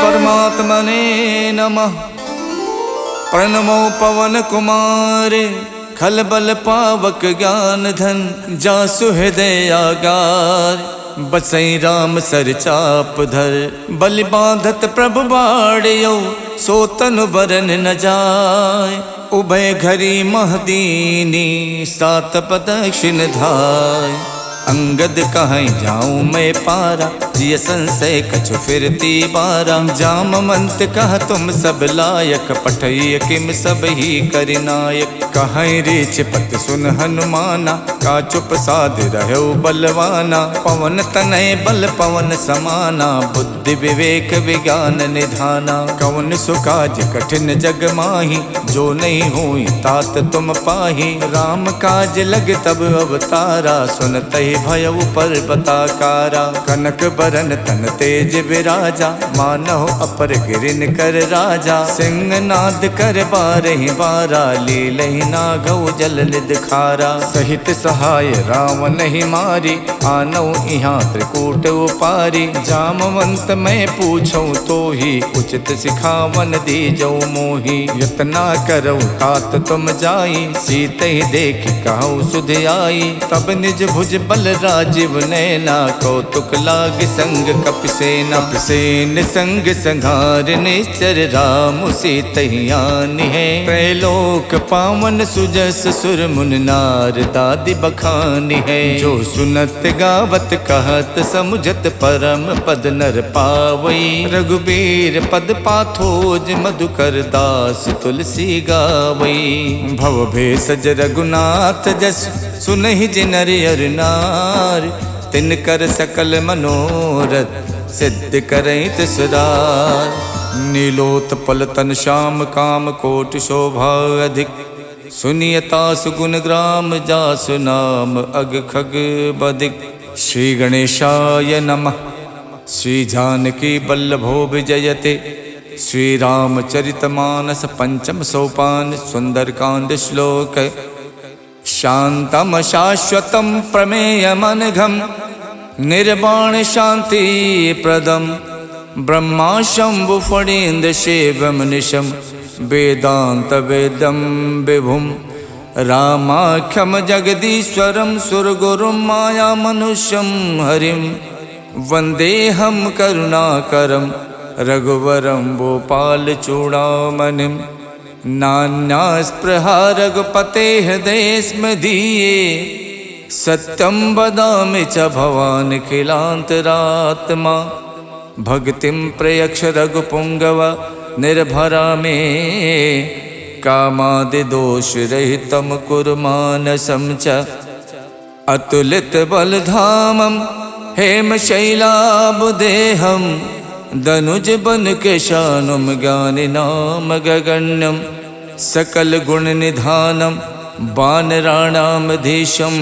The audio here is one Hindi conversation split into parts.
परमात्मने नमः। प्रणमो पवन कुमार खलबल पावक ज्ञान धन जासु हृदय आगार। बसई राम सर चाप धर बलि बांधत प्रभु बाड़ियो सो तनु बरन न जाय। उभय घरी महदीनी सात प्रदक्षिण धाय। अंगद कहीं जाऊं मैं पारा जिय संशय कछु फिरती बारा। जामवंत कह तुम सब लायक पठय किम सब ही करिनायक। कहीं रीच पत सुन हनुमाना का चुप साध रहो बलवाना। पवन तनय बल पवन समाना बुद्धि विवेक विज्ञान निधाना। कवन सुकाज कठिन जग माही जो नहीं हुई तात तुम पाही। राम काज लग तब अवतारा सुनते भयउ पर्वताकारा। कनक बरन तन तेज विराजा मानव अपर गिरिन कर राजा। सिंहनाद कर बारहि बारा लीलहि नागौ जल निध खारा। सहित सहाय रावण ही मारी आनौ इहाँ त्रिकूट उपारी। जामवंत मैं पूछूं तो ही उचित सिखावन दीजौ मोही। यतना करौ तात तुम जाई सीते ही देख कहु सुध आई। तब निज भुज बल राजीव नैना कौतुक लाग संग कपिसेना। कपिसेन संग संघार निश्चर राम सीतहियान है। त्रैलोक पावन सुजस सुर मुन नार दादि बखान है। जो सुनत गावत कहत समुझत परम पद नर पावई। रघुबीर पद पाथोज मधुकर दास तुलसी गावई। भव भेषज रघुनाथ जस सुनहि जिनर अर नार। तिनकर सकल मनोरथ सिद्ध करहित सुधार। नीलोत्पल तन श्याम काम कोटि शोभा अधिक। सुनियता सुगुण ग्राम जासु नाम अग खग बदिक। श्री गणेशाय नमः। श्री जानकी बल्लभो विजयते। श्री रामचरितमानस पंचम सोपान सुंदरकांड श्लोक। शांतम शाश्वतम प्रमेयमनघम निर्वाण शांति प्रदम। ब्रह्मा शंभु फणीन्द्र शिवम निशम वेदांत वेदम विभुम। रामाख्यम जगदीश्वरम सुरगुरुम माया मनुष्यम हरिम। वंदेहम करुणाकरम रघुवरम भोपाल चूड़ामणिम। नान्या स्पृहा रघुपते हृदय स्मदीये। सत्यम वदामि च भवान् खिलान्तरात्मा। भक्तिं प्रयक्ष रघुपुंगव निर्भरा मे। कामादि दोष रहितं कुरु मानसं च। अतुलित बलधामं हेमशैलाबुदेहं। दनुज बन केशानुम ज्ञानि नाम गगण्यम। सकल गुण निधानम वानराणामधीशम।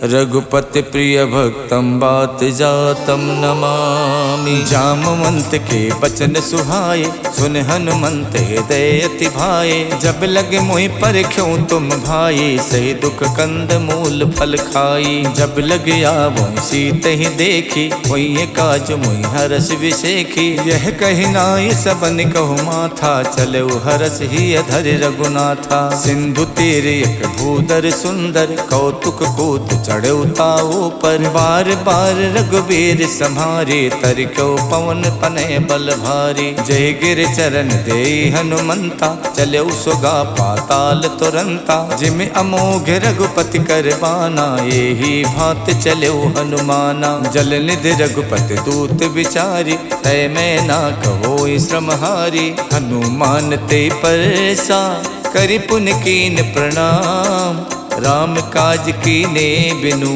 रघुपति प्रिय भक्तम बात जातम नमामि। जामवंत के बचन सुहाए सुन हनुमंत हृदय अति भाए। जब लगे मोहि परख्यों तुम भाई सही दुख कंद मूल फल खाई। जब लग आवो सीत ही देखी वही काज मोहि हरस विशेखी। यह कही नाय सबन कहु माथा चले हरस ही अधर रघुनाथा। सिंधु तीर एक भूधर सुंदर कौतुक कूत चढ़े ताऊ पर। बार बार रघुबीर सम्हारे तरक्यो पवन तनय बल भारी। जय गिर चरण दे हनुमंता चले सुगा पाताल तुरंता। जिम अमोघ रघुपति कर बाना यही भात चले हनुमाना। जल निधि रघुपति दूत विचारी तय मैं ना कहो श्रमहारी। हनुमान ते परसा करि पुन कीन प्रणाम। राम काज कीने बिनु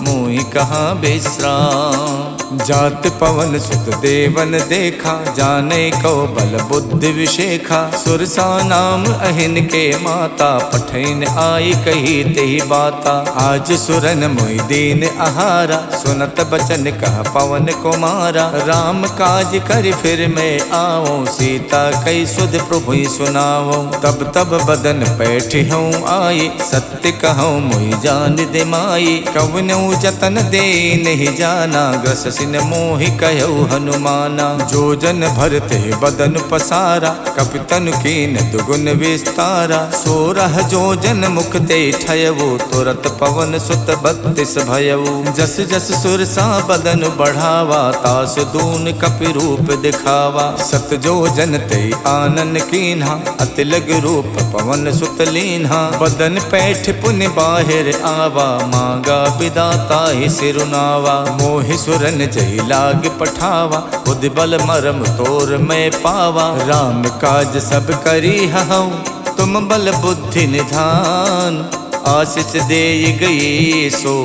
मोहि कहाँ विश्राम। जात पवन सुत देवन देखा जाने को बल बुद्धि विशेखा। सुरसा नाम अहिन के माता पठैन आई कही तेहि बाता। आज सुरन मोहि दीन आहारा सुनत बचन कह पवन कुमारा। राम काज कर फिर मैं आओ सीता कई सुध प्रभु सुनाओ। तब तब बदन बैठी हूँ आई सत्य कहूँ मोहि जान दे माई। कवनौ जतन दे नहीं जाना, ग्रस सिन मोहि कहु हनुमाना। जो जन भरते बदन पसारा, कपितन कीन दुगुन विस्तारा। 16 जो जन मुख ते ठयवो, तुरत पवन सुत 32 भयवो। जस जस सुरसा बदन बढ़ावा, तास दून कपि रूप दिखावा। 7 जो जन ते आनन कीन्हा, अति लग रूप पवन सुत लीन्हा। बदन पैठ पुन बाहिर आवा, मांगा विदाता ही सिरुनावा। मोहि सुरन जय लाग पठावा, खुद बल मरम तोर मैं पावा। राम काज सब करी हऊँ, तुम बल बुद्धि निधान। आशीष दे गई सो,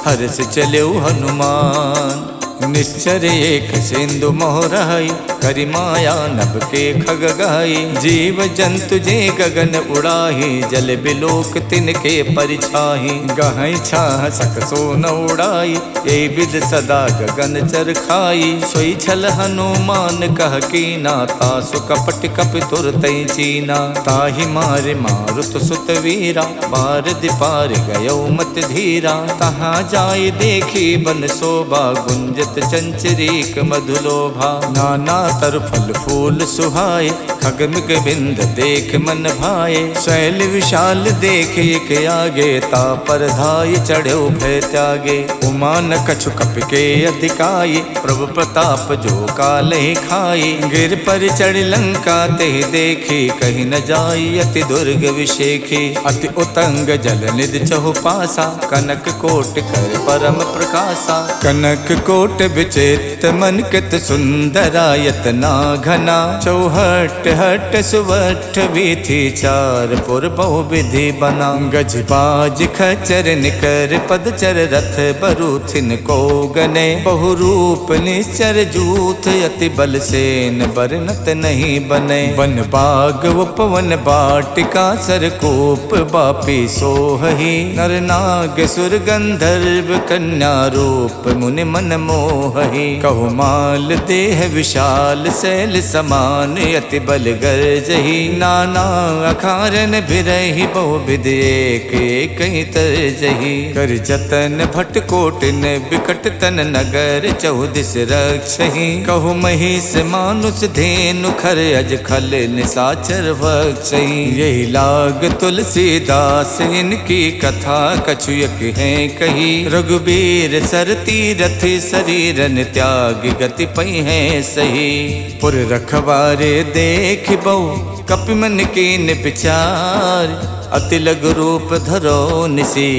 हर्ष चलो हनुमान। निश्चर एक सिंधु मोहराई, करि माया नभ के खग गाई। जीव जंतु जे गगन उड़ाही, जल बिलोक तिनके परिछाही। गहई छाह सक सो न उड़ाई, ए विद सदा गगन चर खाई। सोई छल हनुमान कह कीना, तासु कपट कपि तुरतै चीना। ताहि मारे मारुत सुत वीरा, बार दिपार गयो मत धीरा। तहाँ जाय देखी बन शोभा, गुंजत चंचरीक मधुलोभा। नाना तर फल फूल सुहाए, खगमिग बिंद देख मन भाए। शैल विशाल देख एक आगे, ता पर धाय चढ़ो भय त्यागे। उमा न कछु कपि के अधिकाई, प्रभु प्रताप जो काले खाई। गिर पर चढ़ लंका ते देखी, कहीं न जाई अति दुर्ग विशेखी। अति उतंग जल निधि चहुपासा, कनक कोट कर परम प्रकाशा। कनक कोट विचित्र मन कित सुंदरायत ना घना। चौहट हट सुवठ वीथी, चार पुर बहु विधि बना। गज बाज खचर निकर पदचर, रथ बरूथिन को गने। बहु रूप निश्चर जूथ, अति बल सेन बरनत नहीं बने। वन बाग उपवन बाटिका, सरकूप बापी सोहही। नर नाग सुर गंधर्व कन्या, रूप मुनि मन मोहही। कहु माल देह विशाल, शैल समान अति बल गर्जही। नाना अखारन बिरही, बहु विध एक एक तरजही। कर जतन भट कोटिन, बिकट तन नगर चौदिस रक्षही। कहु महिष मानुष धेनु, खर अज खल निसाचर भक्षही। यही लाग तुलसीदास, इनकी कथा कछुयक है कही। रघुबीर सरती रथ, शरीरन त्याग गति पई है सही। पुर रखवारे देख बहु, कपि मन कीन विचार। अति लघु रूप धरो निसी,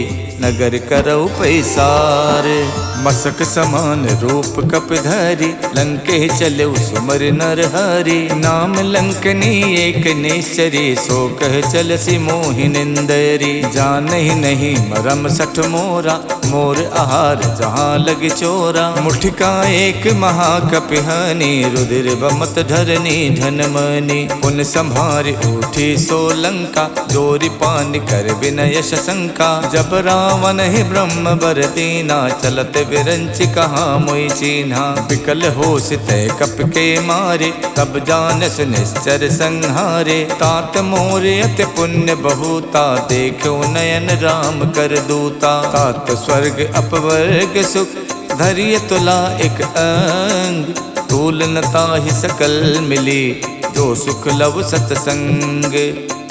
नगर करौ पैसार। मसक समान रूप कपिधरि, लंके चलो सुमर नर हरि। नाम लंकनी एक निश्चरी, सो कह चलसी मोहि निंदरी। जानहि नहीं मरम सठ मोरा, मोर आहार जहाँ लग चोरा। मुठिका एक महाकपिहानी, रुधिर बमत धरनी धनमनी। पुन संभार उठी सो लंका, जोरी पान कर विनय शंका। जब रावण ही ब्रह्म बर दीना, चलत विरंच कहाँ मोई चीन्हा। विकल होश तय कप के मारे, तब जानस निश्चर संहारे। तात मोर अति पुण्य बहुता, देखो नयन राम कर दूता। तात स्वर्ग अपवर्ग सुख, धरिय तुला एक अंग। तूल नता ही सकल मिली, जो सुख लव सतसंग।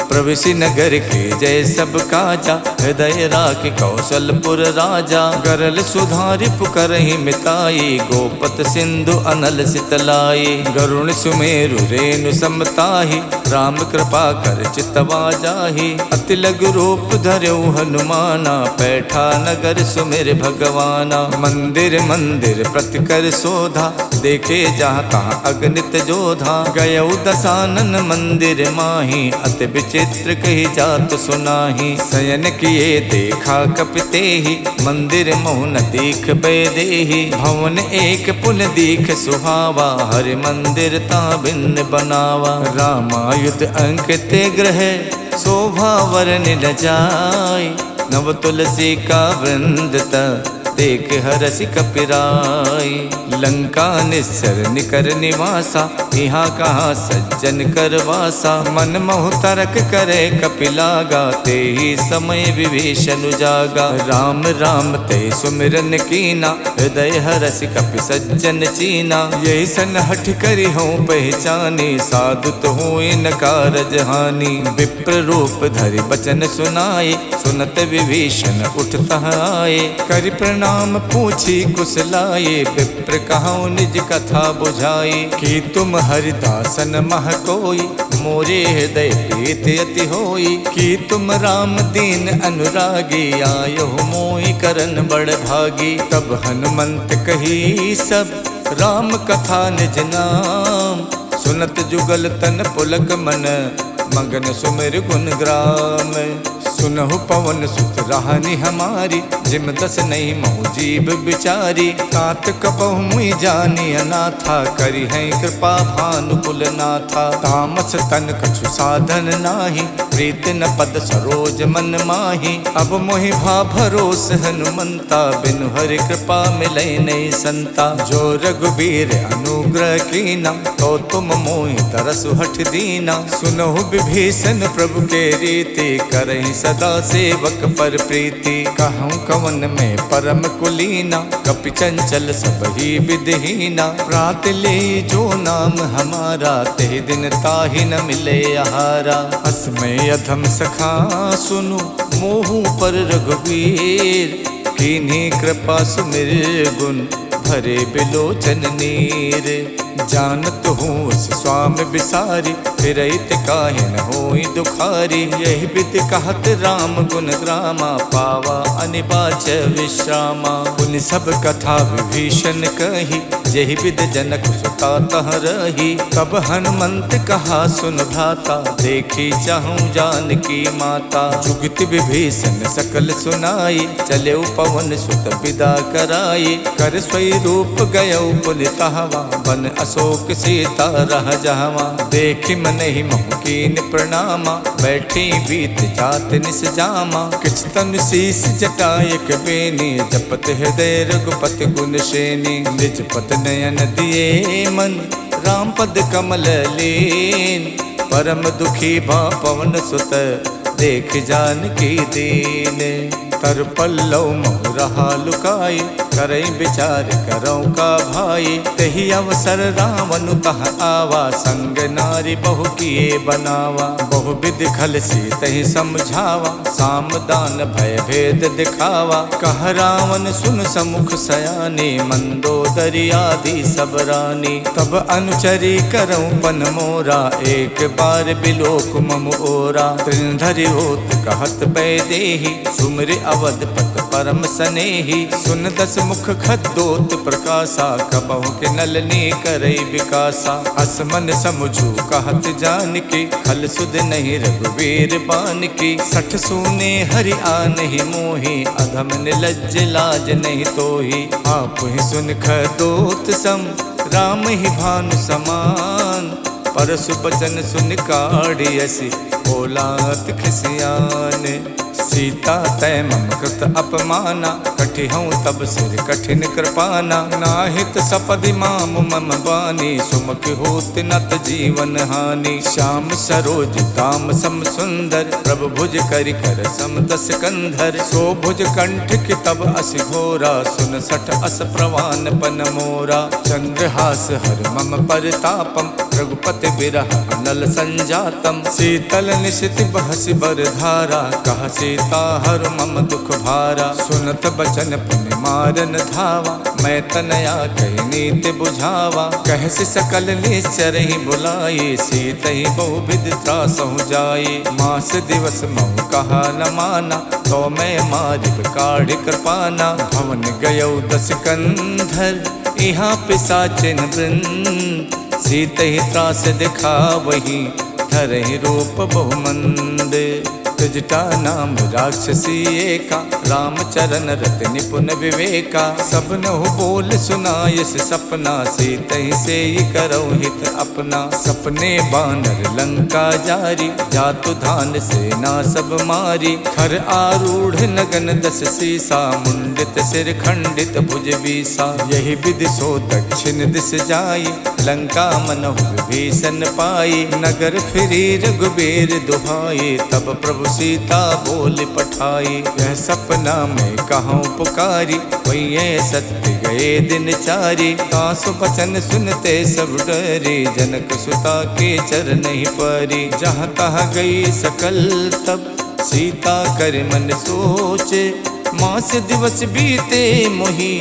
प्रविशि नगर के जय सब काजा, हृदय राख कौशलपुर राजा। गरल सुधारि पुकरहि मिताई, गोपत सिंधु अनल सितलाई। गरुण सुमेरु रेणु समताहि, राम कृपा कर चितवा जाहि। अति लघु रूप धर्यो हनुमाना, पैठा नगर सुमिर भगवाना। मंदिर मंदिर प्रति कर शोधा, देखे जहाँ तहाँ अगणित जोधा। गयौ दसानन मंदिर माही, अति चित्र कही जात सुनाही। शयन किए देखा कपिते ही, मंदिर मोहन दीख बेदेही। भवन एक पुन दीख सुहावा, हरि मंदिर ता भिन्न बनावा। रामायुध अंकित ग्रह, शोभा वरन न जाय। नव तुलसी का वृंद देख हरसि कपिराई। लंका निस्सर निकर निवासा, यहाँ कहाँ सज्जन कर वासा। मन मोह तरक करे कपिलागा, ते ही समय विभीषण जागा। राम राम ते सुमिरन कीना, हृदय हरसि कपि सज्जन चीना। यही सन हठ करी हो पहचानी, साधु तो हुए न कारज हानि। विप्र रूप धरि बचन सुनाए, सुनत विभीषण उठता आए। करि प्रणाम पूछी कुशलाए, विप्र कहूँ निज कथा बुझाई। कि तुम हरिदासन मह कोई, मोरे हृदय प्रीत अति होई। कि तुम राम दीन अनुरागी, आयो मोहि करन बड़ भागी। तब हनुमंत कही सब, राम कथा निज नाम। सुनत जुगल तन पुलक मन, मगन सुमिर गुण ग्राम। सुनहु पवन सुत राहनि हमारी, जिम दस नहीं महु जीव बिचारी। तात कपहु मुई जानी अनाथा, करी है कृपा भानुकुल नाथा। तामस तन कछु साधन नाही, प्रीत न पद सरोज मन माही। अब मोहि भा भरोस हनुमंता, बिनु हरि कृपा मिलै नहीं संता। जो रघुबीर अनुग्रह कीना, तो तुम मोहि तरसु हठ दीना। सुनहु विभीषण प्रभु के रीति, करहि सदा सेवक पर प्रीति। कहूँ कवन में परम कुलीना, कपि चंचल सब ही विधहीना। प्रात ले जो नाम हमारा, ते दिन ताहि न मिले आहारा। असमय अधम सखा सुनु, मोहु पर रघुवीर। कीन्ही कृपा सुमिर गुण, भरे बिलोचन नीर। जानत हूँ उस स्वामी बिसारी, फिरहित काहे न होई दुखारी। यही विधि कहत राम गुण ग्रामा, पावा अनिबाच विश्रामा। पुनि सब कथा विभीषण कही, यही विधि जनक सुता तह रही। तब हनुमंत कहा सुन भ्राता, देखी चाहूँ जानकी माता। जुगत विभीषण सकल सुनाई, चले पवन सुत विदा कराई। कर स्वई रूप गयो पुनितहवा, बन अशोक सीता रह जहवा। देखि मन ही मोह कीन प्रणामा, बैठी बीत जात निस जामा। किछ तन शीस जटायक बेनी, जपत हृदय रघुपति गुण श्रेणी। निज पत नयन दिए मन, राम पद कमल लीन। परम दुखी भा पवन सुत, देख जानकी दीन। तर पल्लव मोह रहा लुकाई, करई विचार करौ का भाई। तही अवसर रावण तह आवा, संग नारी बहु किए बनावा। बहु विधि खल सी तही समझावा, साम दान भय भेद दिखावा। कह रावण सुन समुख सयानी, मंदोदरी आदि सब रानी। तब अनुचरी करौ पन मोरा, एक बार बिलोक मम ओरा। त्रिनधरि होत कहत बैदेही, सुमिर अवधपत परम सनेही। सुन दस मुख खद्दोत प्रकाशा, कबहु के नलनी करई विकासा। असमन समझू कहत जानकी, खल सुध नहीं रघुवीर बानकी। सठ सूने हरि आनहि मोहि, अधम निलज्ज लाज नहीं तोहि। आप ही सुन खद्दोत सम, राम ही भानु समान। परसु बचन सुन काढ़ियसि, बोलात खिसियान। सीता तय मम कृत अपमाना, कठिहऊँ तब सिर कठिन कृपाना। नाहित सपदि माम मम बानी, सुमुख होत नत जीवन हानि। श्याम सरोज दाम सम सुंदर, प्रभु भुज करि कर सम दस कंधर। सो भुज कंठ की तब अस घोरा, सुन सठ अस प्रवान पन मोरा। चंद्रहास हर मम परितापम, रघुपति बिरह अनल संजातम। शीतल निशित बहसि बर धारा, कह सीता हर मम दुख भारा। सुनत बचन पुनि मारन धावा, मैं तनया कही नीति बुझावा। कहसि सकल निश्चर ही बुलाई, सीत ही बहु विधि त्रासहु जाई। मास दिवस महु कहा न माना, तो मैं मारिब काढ़ि कृपाना। भवन गयौ दस कंधर, यहाँ पिशाचिन वृंद। सीत ही त्रास दिखा वही, धरहि रूप बहुमंद। जटा नाम राक्षसी एका, रामचरण रत निपुण विवेका। सबनहु बोल सुनायस सपना, सीतहि से करौ हित अपना। सपने बानर लंका जारी, जातु धान सेना सब मारी। खर आरूढ़ नगन दस सीसा, मुंडित सिर खंडित भुज बीसा। यही विधि सो दक्षिण दिस जाई, लंका मनहु विभीषण पाई। नगर फिरी रघुबीर दुहाई, तब प्रभु सीता बोल पठाई। यह सपना में कहूँ पुकारी, वही सत्य गए दिन चारी। तासु बचन सुनते सब डरी, जनक सुता के चरण ही परी। जहाँ तहाँ गई सकल तब, सीता कर मन सोचे। मास दिवस बीते मोही,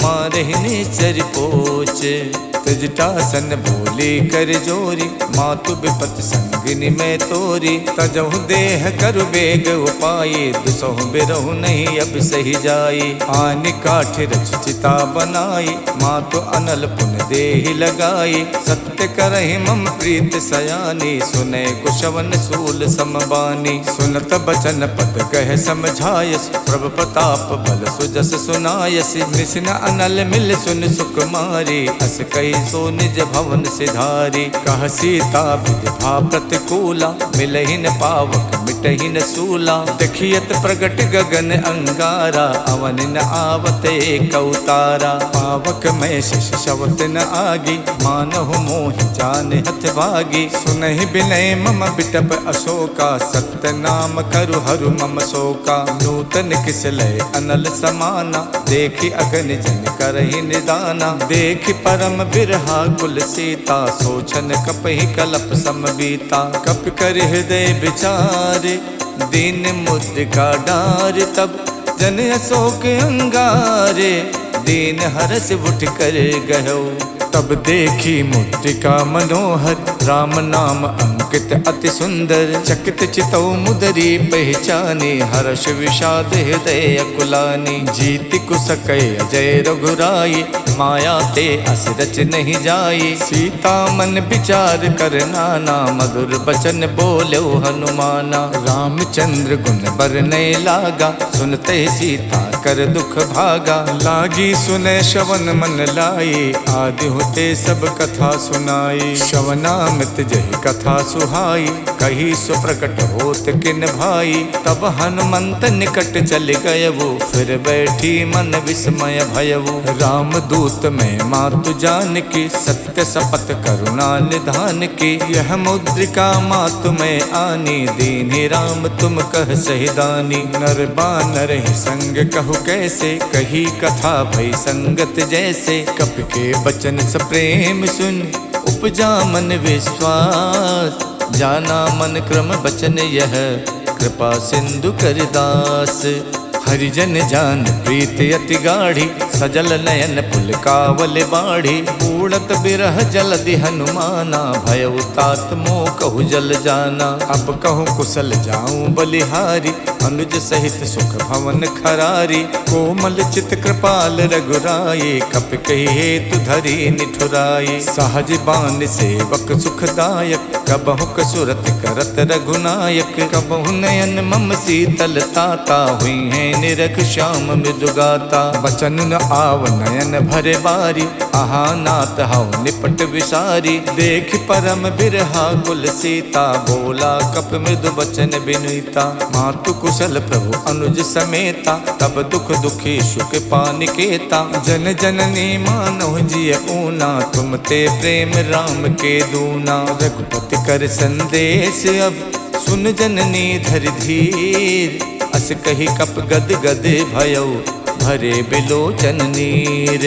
मारहिने चर पोचे। तजटासन बोली कर जोरी, मातु विपत संगिनी में तोरी। तजहु देह करु बेग उपाये, दुसहु बिरहु नहीं अब सही जाई। आनि काठ रच चिता बनाई, मातु अनल पुन देहि लगाई। सत्य करहि मम प्रीत सयानी, सुने कुशवन सूल समबानी। सुनत बचन पद कह समझायस, प्रभु प्रताप बल सुजस सुनायस। निसिन अनल मिल सुन सुकुमारी, अस कही सो निज भवन सिधारी। कह सीता विधि भा प्रतिकूला, मिलहि न पावक मिटहि न सूला। देखियत प्रगट गगन अंगारा, अवन न आवत एक अवतारा। पावक में शिष शवत न आगी, मानहु मोहि जान हथ भागी। सुनहि बिनय मम बिटप अशोका, सत्य नाम करु हरु मम शोका। नूतन किसलय अनल समाना, देखि अगन जन करहि निदाना। देखि परम बिरहा कुल सीता, सोचन कपहि कलप समबीता। कप कर हृदय विचारे, दीन मुद्रिका डार। तब जन अशोक अंगारे, दीन हरस उठ कर गयो। तब देखी मुद्रिका मनोहर, राम नाम अंकित अति सुंदर। चकित चितौ मुदरी पहचानी, हर्ष विषाद हृदय अकुलानी। जीति कुसकय अजय रघुराई, माया ते अस रच नहीं जाई। सीता मन विचार कर नाना, मधुर बचन बोलो हनुमाना। रामचंद्र गुण बरनय लागा, सुनते सीता कर दुख भागा। लागी सुने श्रवण मन लाई, आदि होते सब कथा सुनाई। श्रवणामृत जहि कथा सुहाई, कही सुप्रकट होत किन भाई। तब हनुमंत निकट चल गयवु, फिर बैठी मन विस्मय भयवु। राम दूत में मातु जान की, सत्य शपथ करुणा निधान की। यह मुद्रिका मातु में आनी, दीन्हि राम तुम कह सहिदानी। नर बानर ही संग कहु कैसे, कही कथा भई संगत जैसे। कप के बचन स प्रेम सुन, उपजा मन विश्वास। जाना मन क्रम बचन यह, कृपा सिंधु कर दास। हरिजन जान प्रीत अति गाढ़ी, सजल नयन पुलकावल बाढ़ी। उड़त बिरह जलधि हनुमाना, भयउ तात मोह कहु जल जाना। अब कहूँ कुशल जाऊं बलिहारी, अनुज सहित सुख भवन खरारी। कोमल चित कृपाल रघुराई, कप कही हेतु धरी निठुराई। सहज बान सेवक सुखदायक, कबहु कसुरत करत रघुनायक। कबहु नयन मम शीतल ताता, हुई है निरख श्याम मृदुगाता। बचन न आव नयन भरे बारी, आहा नाथ हऊ निपट विसारी। देख परम बिरहा कुल सीता, बोला कप मृदु बचन बिनुता। मातु कुशल प्रभु अनुज समेता, तब दुख दुखी सुख पानिकेता। जन जननी मानव जिय ऊना, तुम ते प्रेम राम के दूना। रघुपति कर संदेश अब, सुन जननी धर धीर। अस कही कप गद गद भयउ, भरे बिलोचन नीर।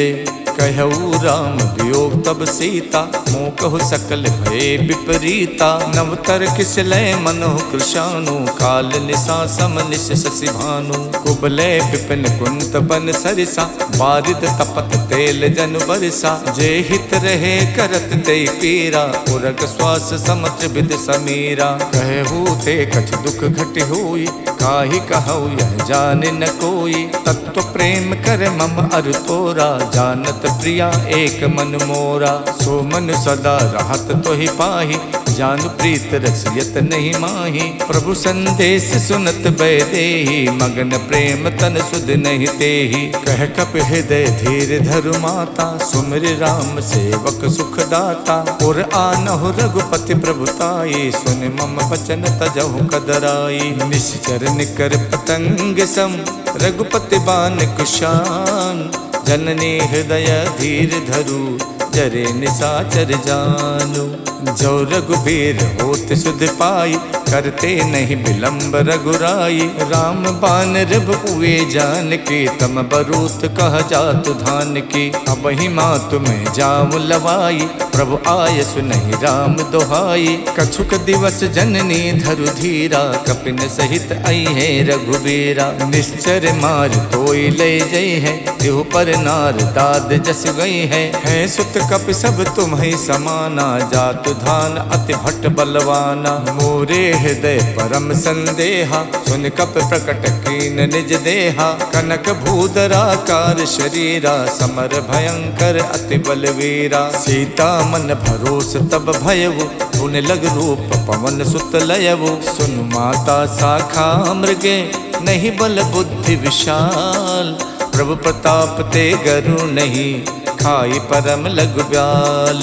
कहऊ राम वियोग तब सीता, मोह कहु सकल भय विपरीता। नवतर किसलय मनोह कृशानु, काल निशा सम निश शशि भानु। कुबलय विपिन कुंत बन सरिसा, बारिद तपत तेल जन बरसा। जे हित रहे करत ते पीरा, उरग श्वास समत्र विद समीरा। कहू ते कछ दुख घट होई, काहि कहऊ यह जाने न कोई। तत्व प्रेम कर मम अर तोरा, जानत प्रिया एक मन मोरा। सो मन सदा रहत तो ही पाही, जानु प्रीत रसियत नहीं माही। प्रभु संदेश सुनत बैदेही, मगन प्रेम तन सुध नहीं तेही। कह कप हृदय धीर धरु माता, सुमिर राम सेवक सुख दाता। और आनहु रघुपति प्रभुताई, सुन मम बचन तजहु कदराई। निश्चर निकर पतंग सम, रघुपति बान कुशान। जननी हृदय धीर धरु, जरे निसाचर जानु। जो रघुबीर होत सुध पाई, करते नहीं विलंब रघुराई। राम बान रिब हुए जान की, तम बरूत कह जातु धान की। अब ही माँ तुम्हें जाम लवाई, प्रभु आय सुनहि राम दोहाई। कछुक दिवस जननी धरु धीरा, कपिन सहित आई है रघुबीरा। निश्चर मार तोई ले जई है, तिहु पर नार दाद जस गई है। सुत कप सब तुम्हें समाना, जातु धान अति भट्ट बलवाना। मोरे हृदय परम संदेहा, सुन कप प्रकट कीन निज देहा। कनक भूधराकार शरीरा, समर भयंकर अति बलवीरा। सीता मन भरोस तब भयउ, पुन लग रूप पवन सुत लयउ। सुन माता शाखा मृगे, नहीं बल बुद्धि विशाल। प्रभु प्रताप ते गरु नहीं, खाई परम लघु ब्याल।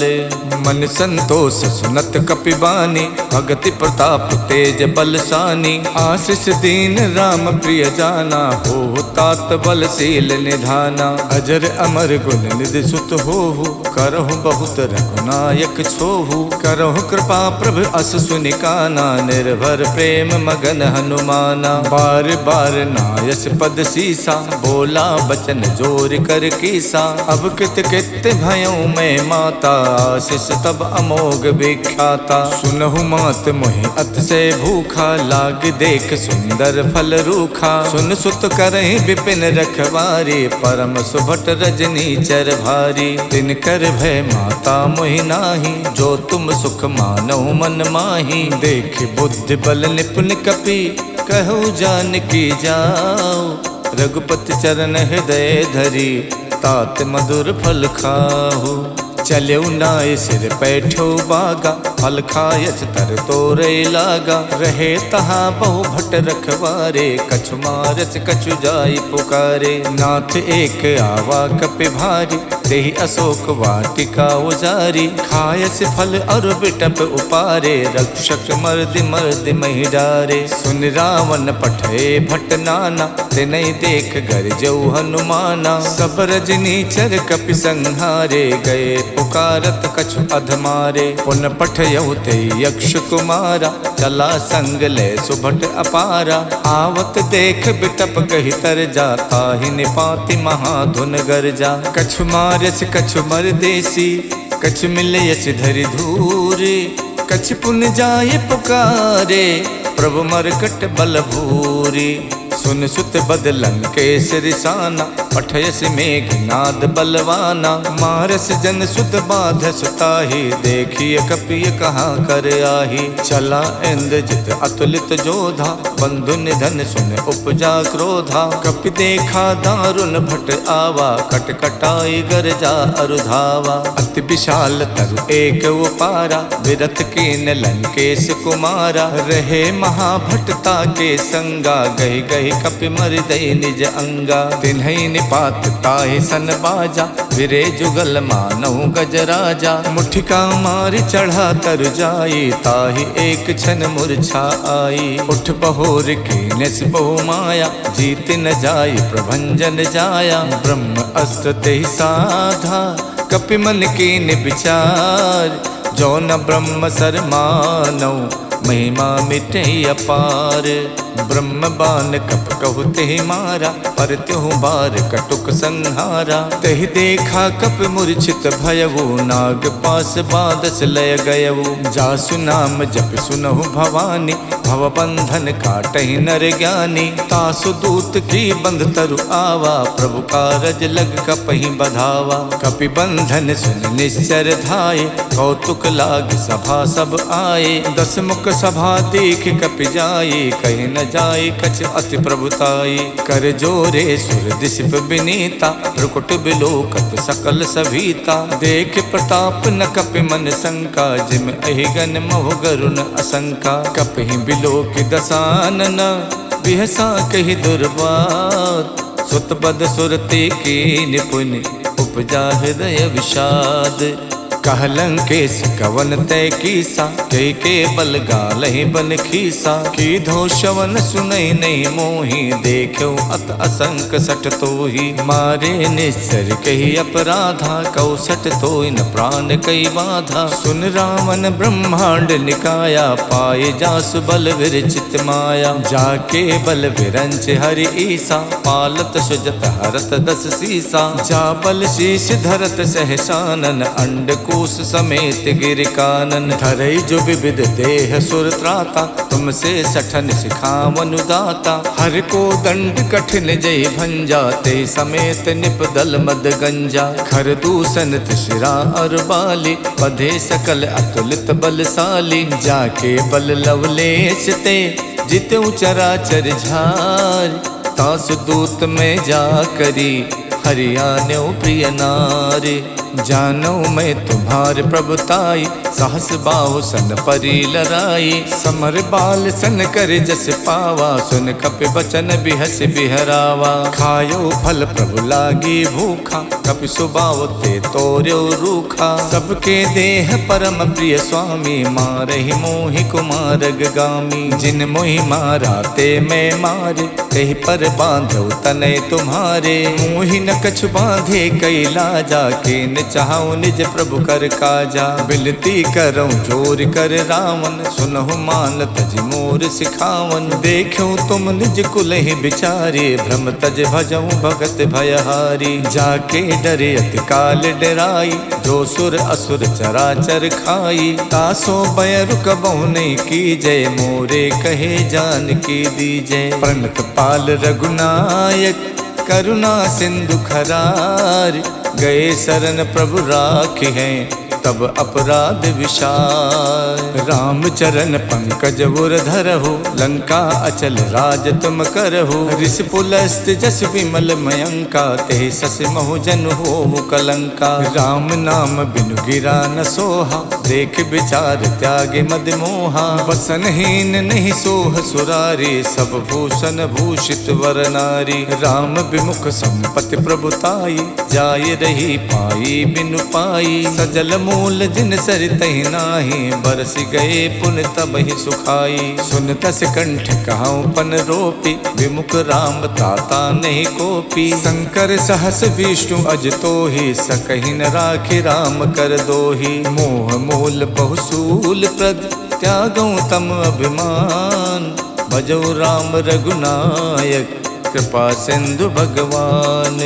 मन संतोष सुनत कपिबानी, भगति प्रताप तेज बलसानी। आशीष दीन राम प्रिय जाना, हो तात बलशील निधाना। अजर अमर गुण निधि सुत होहु, करहु बहुत रघुनायक छोहु। करहु कृपा प्रभु अस सुनिकाना, निर्भर प्रेम मगन हनुमाना। बार बार नायस पद सीसा, बोला बचन जोर कर कीसा। अब कित कित भयउ मैं माता, आशीष तब अमोघ विख्याता। सुनहु मात मोहि अतिशय भूखा, लाग देख सुंदर फल रूखा। सुन सुत करहि विपिन रखवारी, परम सुभट रजनी चर भारी। तिन कर भय माता मोहि नाही, जो तुम सुख मानहु मन माही। देख बुद्धि बल निपुण कपि, कहु जानकी जाओ। रघुपति चरण हृदय धरी, तात मधुर फल खाहु। चलऊ नाय सिर पैठो बागा, फल खायच तर तोरे लागा। रहे तहाँ बहु भट रखवारे, कछु मारच कछु जाई पुकारे। नाथ एक आवा कपि भारी, देहि अशोक वाटिका उजारी। खायस फल और बिटप उपारे, रक्षक मर्दि मर्दि महि डारे। सुन रावण पठे भट नाना, तिनहि देख गरजऊ हनुमाना। सब रजनी चर कपि संहारे, गए पुकारत कछु अधमारे। पुन पठयउ ते यक्ष कुमारा, चला संग ले सुभट अपारा। आवत देख बिटप कहि तर जाता, ही निपाति महाधुन गरजा। कछु मारच कछु मर देसी, कछु मिलयच धरि धूरे। कछु पुन जाय पुकारे, प्रभु मरकट बल भूरी। सुन सुत बदलन के सिरसाना, पठयस मेघनाद बलवाना। मारस जन सुत बाध सुताही, देखिए कपिय कहाँ कर आही। चला इंद्रजित अतुलित जोधा, बंधु निधन सुन उपजा क्रोधा। कपि देखा दारुण भट आवा, कटकटाई गरजा अरुधावा। अति विशाल तरु एक उपारा, विरथ कीन लंकेश कुमारा। रहे महाभटता के संगा, गहि गहि कपि मर दई निज अंगा। तिन्हि निपात ताहि सन बाजा, विरे जुगल मानहु गजराजा। मुठिका मारि चढ़ा तर जाई, ताहि एक क्षण मूर्छा आई। उठ बहोर कीनस बहु माया, जीत न जाई प्रभंजन जाया। ब्रह्म अस्त्र तेहि साधा, कपि मन कीन विचार। जो न ब्रह्म सर मानौ, महिमा मिटे अपार। ब्रह्म बान कप कहु तेहि मारा, पर त्यों बार कटुक संहारा। तेहि देखा कप मूर्छित भयउ, नाग पास बादस लय गयउ। जासु नाम जप सुनहु भवानी, भव बंधन काटहि नर ज्ञानी। तासु दूत की बंध तरु आवा, प्रभु कारज लग कपहि बधावा। कपि बंधन सुन निश्चर धाये, कौतुक लाग सभा सब आए। दस मुख सभा देख कपि जाई, कहीं न जाई कछ अति प्रभुताई। कर जोरे सुर दिशप विनीता, भ्रुकुट बिलोकत सकल सभीता। देख प्रताप न कपि मन शंका, जिम अहिगन महु गरुण असंका। कपहि बिलोक दसानन, बिहसा कहि दुर्बात। सुत बद सुरते की निपुण, उपजा हृदय विषाद। कहलंकेश कवन तय कीसा, के बल गालहि बन खीसा। की धो शवन सुनई नहीं मोही, देखो अत असंक सट तोही। मारे निश्चर कही अपराधा, कौसट तोय न प्राण कई बाधा। सुन रावण ब्रह्मांड निकाया, पाए जासु बल विरचित माया। जाके बल विरंच हरि ईसा, पालत सुजत हरत दस सीसा। जा बल शीश धरत सहसानन, अंड कोश समेत गिर कानन। धरई जो विविध देह सुर त्राता, तुमसे सठन सिखावन दाता। हर को दंड कठिन जय भंजा, ते समेत निप दल मद गंजा। खर दूषण शिरा और बाली, बधे सकल अतुलित बलशाली। जाके बल लवलेश ते, जितु चराचर झार। तासु दूत में जा करी, हरियाण्यो प्रिय नारी। जानो मैं तुम्हार प्रभुताई, सहस बाहु सन परी लराई। समर बाल सन कर जस पावा, सुन कपि बचन बिहस बिहरावा। खायो फल प्रभु लागी भूखा, कपि सुबाव ते तोर्यो रूखा। सबके देह परम प्रिय स्वामी, मारहि मोहि कुमारग गामी। जिन मोहि मारा ते मैं मारे, तेहि पर बांधो तनय तुम्हारे। मोहि न कछु बांधे कई लाजा, के चाहूं निज प्रभु कर काजा। बिनती करऊं जोर कर रावण, सुनहु मान तज मोर सिखावन। देखूं तुम निज कुल ही बिचारे, भ्रम तज भजऊं भगत भयहारी। जाके डरे अति काल डराई, जो सुर असुर चराचर खाई। तासो भय रुकबहु नहीं कीजय, मोरे कहे जान की दीजय। प्रणत पाल रघुनायक, करुणा सिंधु खरार। गए शरण प्रभु राखे हैं, तब अपराध विशाल। राम चरण पंकज उर धरहु, लंका अचल राज तुम करहु। ऋष पुलस्त जस विमल मयंका, ते सस महु जन हो कलंका। राम नाम बिनु गिरा न सोहा, देख विचार त्यागे मद मोहा। वसनहीन नहीं सोह सुरारी, सब भूषण भूषित वर नारी। राम विमुख संपत्ति प्रभुताई, जाय रही पाई बिनु पाई। सजल मूल जिन सरितहि नाही, बरस गए पुन तब ही सुखाई। सुन तस कंठ कहाऊं पन रोपी, विमुख राम ताता नहीं कोपी। शंकर सहस विष्णु अज तोहि, सकहि न राखि राम कर दोहि। मोह मूल बहुसूल प्रद, त्यागऊं तम अभिमान। भजौ राम रघुनायक, कृपा सिंधु भगवान।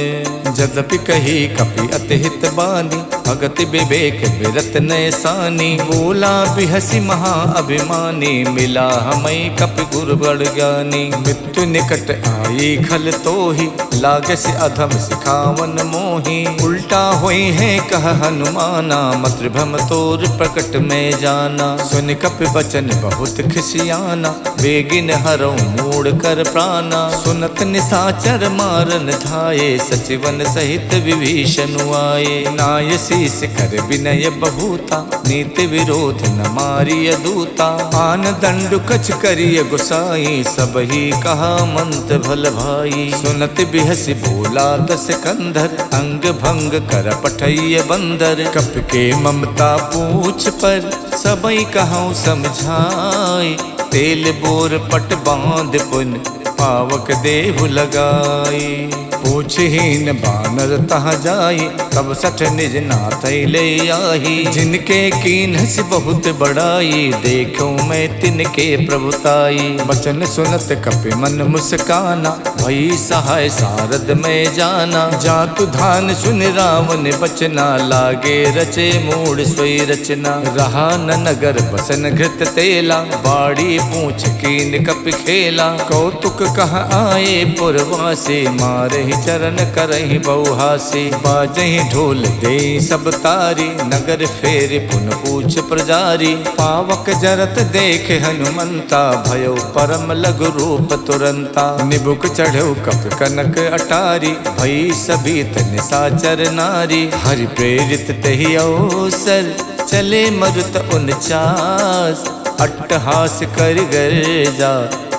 जदपि कही कपि अति हित बानी, भगति विवेक बिरत नैसानी। बोला बिहसी महा अभिमानी, मिला हमें कपि गुरु बड़ ज्ञानी। मृत्यु निकट आई खल तोहि, लागस अधम सिखावन मोहि। उल्टा होई है कह हनुमाना, मातृभम तोर प्रकट में जाना। सुन कपि बचन बहुत खिसियाना, बेगिन हरऊं मूड़ कर प्राणा। सुनत निसाचर मारन धाये, सचिवन सहित विभीषण आए। नाय शीस कर विनय बहुता, नीति विरोध न मारिय दूता। आन दंडु कछ करिय गुसाई, सब ही कहा मंत भल भाई। सुनत बिहसी बोला दस कंधर, अंग भंग कर पठैय बंदर। कप के ममता पूछ पर, सबई कहूँ समझाई। तेल बोर पट बांध पुन, पावक देहु लगाई। पूछहीन बानर तहाँ जाई, तब सठ निज नाथ ले आही। जिनके कीन्हस बहुत बड़ाई, देखूं मैं तिनके प्रभुताई। बचन सुनत कपि मन मुस्काना, भई सहाय सारद में जाना। जातु धान सुन रावण बचना, लागे रचे मूड सोई रचना। रहा न नगर बसन घृत तेला, बाड़ी पूछ कीन कपि खेला। कौतुक कह आए पुरवासे, मारहि चरण करहि बहुहासी। बाजहि ढोल दे सब तारी, नगर फेर पुन पूछ प्रजारी। पावक जरत देख हनुमंता, भयो परम लघु रूप तुरंता। निबुक चढ़ो कप कनक अटारी, भई सभीत निशाचर नारी। हरि प्रेरित तहि अवसर, चले मरुत 49। अट्टहास कर गर्जा,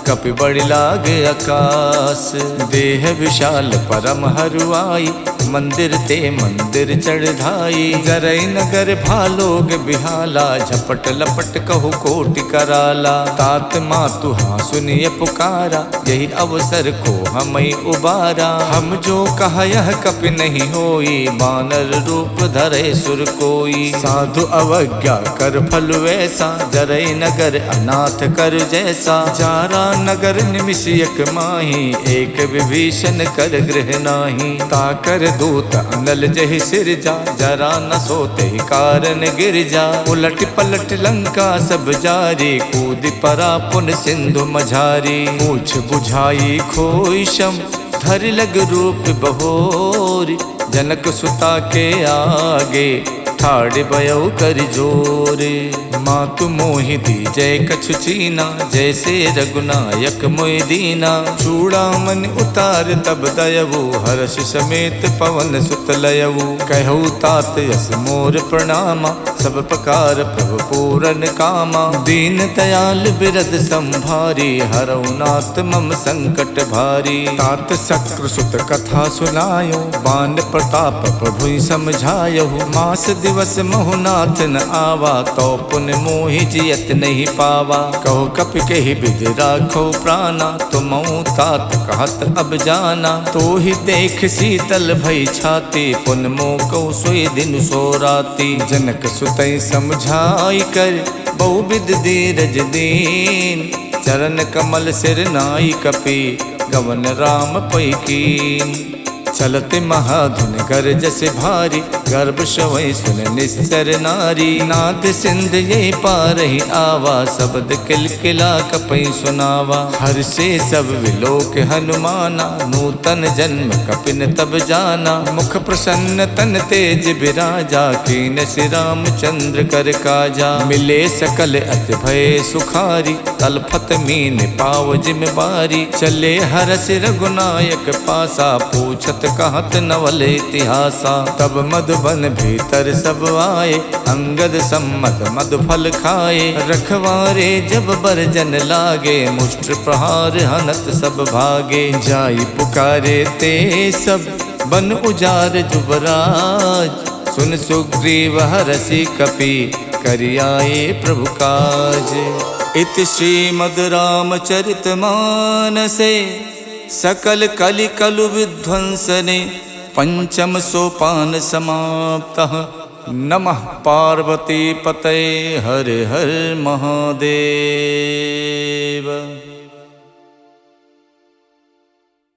कपि बड़ि लाग आकाश। देह विशाल परम हरुआई, मंदिर ते मंदिर चढ़ाई। जरई नगर भालोग बिहाला, झपट लपट कहु कोटि कराला। तात मातु हाँ सुनिए पुकारा, यही अवसर को हमें उबारा। हम जो कहा यह कपि नहीं होई, बानर रूप धरे सुर कोई। साधु अवज्ञा कर फल वैसा, जरई नगर अनाथ कर जैसा। जारा नगर निमिषयक माही, एक विभीषण कर गृह नाही। ताकर दूत अनल जहि सिरजा, जरा न सोते कारण गिर जा। उलट पलट लंका सब जारी, कूद परा पुन सिंधु मझारी। पूछ बुझाई खोई शम, धर लग रूप बहोरी। जनक सुता के आगे, ठाड़ भयो कर जोरे। मातु मोहि दीजय कछु चीना, जैसे रघुनायक मोहि दीना। चूड़ामन उतार तब दयवु, हर्ष समेत पवन सुत लयवु। कहु तात यस मोर प्रणामा, सब प्रकार प्रभु पूरन कामा। दीन दयाल बिरद संभारी, हरऊ नाथ मम संकट भारी। तात शक्रु सुत कथा सुनायो, बान प्रताप प्रभु समझायो। मास दिवस महुनाथ न आवा, तो पुन मोहि जियत नहीं पावा। कहो कपि कहि विधि राखो प्राणा, तुमऊ तात कहत अब जाना। तो ही देख शीतल भई छाती, पुन मोह कौ सोई दिन सो राती। जनक सुतई समझाई कर, बहुविध धीरज दीन। चरण कमल सिर नाई कपि, गवन राम पै कीन। चलते महाधुन गरजस भारी, गर्भ शवै सुन निस्तर नारी। नाद सिंध ये पारहि आवा, शब्द किलकिला कपै सुनावा। हर्षे सब विलोक हनुमाना, नूतन जन्म कपिन तब जाना। मुख प्रसन्न तन तेज बिराजा, कीन श्री रामचंद्र कर काजा। मिले सकल अति भय सुखारी, तलफत मीन पाव जिम बारी। चले हरस रघुनायक पासा, पूछत कहत नवल इतिहासा। तब मधुबन भीतर सब आए, अंगद सम्मत मधु फल खाए। रखवारे जब बरजन लागे, मुष्ट प्रहार हनत सब भागे। जाई पुकारे ते सब, बन उजार जुबराज। सुन सुग्रीव हरषि कपि, करियाए प्रभु काज। इति श्रीमद् रामचरित मानसे, सकल कलि कलु विध्वंसने। पंचम सोपान समाप्तः। नमः पार्वती पतये, हर हर महादेव।